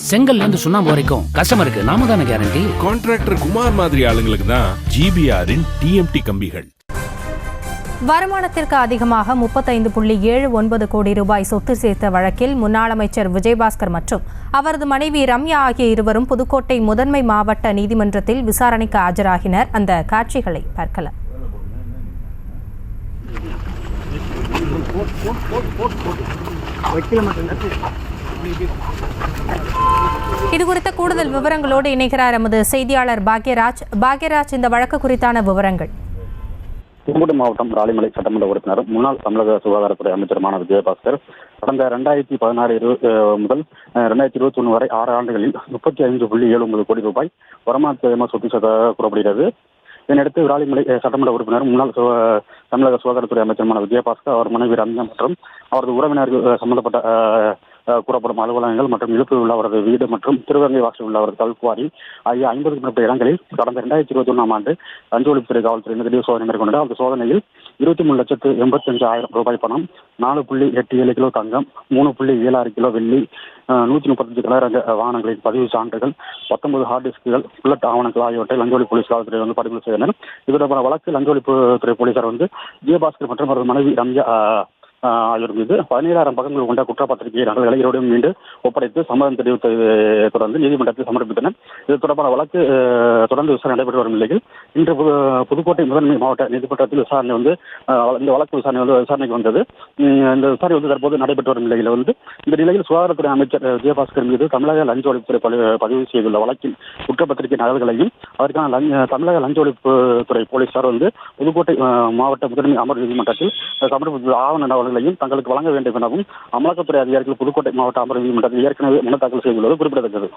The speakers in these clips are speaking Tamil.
செங்கல்ல இருந்து சுண்ணாம்பு வரைக்கும் கஸ்டமருக்கு நாம தானே கேரண்டி. கான்ட்ராக்டர் குமார் மாதிரி ஆளுங்களுக்கு தான் GBRின் TMT கம்பிகள். வருமானத்திற்கு அதிகமாக 35.79 கோடி ரூபாய் சொத்து சேர்த்த வழக்கில் முன்னாள் அமைச்சர் விஜயபாஸ்கர் மற்றும் அவரது மனைவி ரம்யா ஆகிய இருவரும் புதுக்கோட்டை முதன்மை மாவட்ட நீதிமன்றத்தில் விசாரணைக்கு ஆஜராகினர். அந்த காட்சிகளை பார்க்கலாம். இதுகுறித்த கூடுதல் விவரங்களோடு இணைகிறார் எமது செய்தியாளர் பாக்யராஜ். இந்த வழக்கு குறித்தான விவரங்கள். புதுக்கோட்டை மாவட்டம் ராலிமலை சட்டமன்ற உறுப்பினரும் முன்னாள் தமிழக சுகாதாரத்துறை அமைச்சருமான விஜயபாஸ்கர் கடந்த 2016 முதல் 2021 வரை 6 ஆண்டுகளில் 35.79 கோடி ரூபாய் வருமானத்தை சொத்து சேர்த்ததாக கூறப்படுகிறது. இதனையடுத்து விராலிமலை சட்டமன்ற உறுப்பினர் முன்னாள் தமிழக சுகாதாரத்துறை அமைச்சருமான விஜயபாஸ்கர், அவர் மனைவி ரம்யா மற்றும் அவரது உறவினர்கள் சம்பந்தப்பட்ட கூறப்படும் அலுவலகங்கள் மற்றும் இழுப்பில் உள்ள அவரது வீடு மற்றும் திருவங்கை வாசலில் உள்ள அவரது கல்குவாரி ஆகிய 50க்கும் மேற்பட்ட இடங்களில் கடந்த 2021 ஆண்டு லஞ்ச ஒழிப்புத்துறை காவல்துறை திடீர் சோதனை மேற்கொண்டது. அந்த சோதனையில் 23,85,000 ரூபாய் பணம், 4.87 கிலோ தங்கம், 3.76 கிலோ வெள்ளி, 135 கலரங்க வாகனங்களின் பதிவு சான்றுகள், 19 ஹார்ட் டிஸ்குகள், புல்லட் ஆவணங்கள் ஆகியவற்றை லஞ்ச ஒழிப்பு போலீஸ் காவல்துறை பறிமுதல் செய்தனர். இது தொடர்பான வழக்கு லஞ்ச ஒழிப்புத்துறை போலீசார் விஜயபாஸ்கர் மற்றும் அவரது மனைவி ரம்யா ஆகியோர் மீது 17,000 பக்கங்கள் கொண்ட குற்றப்பத்திரிகை நகல்களை இருவரும் மீண்டு ஒப்படைத்து சம்மதம் தெரிவித்ததை தொடர்ந்து நீதிமன்றத்தில் சமர்ப்பித்தனர். இது தொடர்பான வழக்கு தொடர்ந்து விசாரணை நடைபெற்று வரும் நிலையில் இன்று புதுக்கோட்டை முதன்மை மாவட்ட நீதிமன்றத்தில் விசாரணை இந்த வழக்கு விசாரணைக்கு வந்தது. இந்த விசாரணை தற்போது நடைபெற்று வரும் நிலையில் இந்த நிலையில் சுகாதாரத்துறை அமைச்சர் விஜயபாஸ்கர் மீது தமிழக லஞ்ச ஒழிப்புத்துறை பதிவு செய்துள்ள வழக்கின் குற்றப்பத்திரிகை நகல்களையும் அதற்கான தமிழக லஞ்ச ஒழிப்புத்துறை போலீசார் புதுக்கோட்டை மாவட்ட முதன்மை அமர்வு நீதிமன்றத்தில் சமர்ப்பித்துள்ள ஆவண நகல்களையும் தங்களுக்கு வழங்க வேண்டும் எனவும் அமலாக்கத்துறை அதிகாரிகள் புதுக்கோட்டை மாவட்ட அமர்வு நீதிமன்றத்தில் ஏற்கனவே மனு தாக்கல் செய்துள்ளது குறிப்பிடத்தக்கது.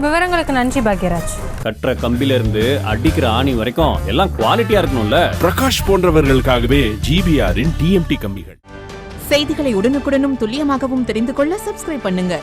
விவரங்களுக்கு நன்றி பாக்யராஜ். கற்ற கம்பில இருந்து அடிக்கிற ஆணி வரைக்கும் எல்லாம் குவாலிட்டியா இருக்கணும்ல. பிரகாஷ் போன்றவர்களுக்காகவே GBRின் TMT கம்பிகள். செய்திகளை உடனுக்குடனும் துல்லியமாகவும் தெரிந்து கொள்ள சப்ஸ்கிரைப் பண்ணுங்க.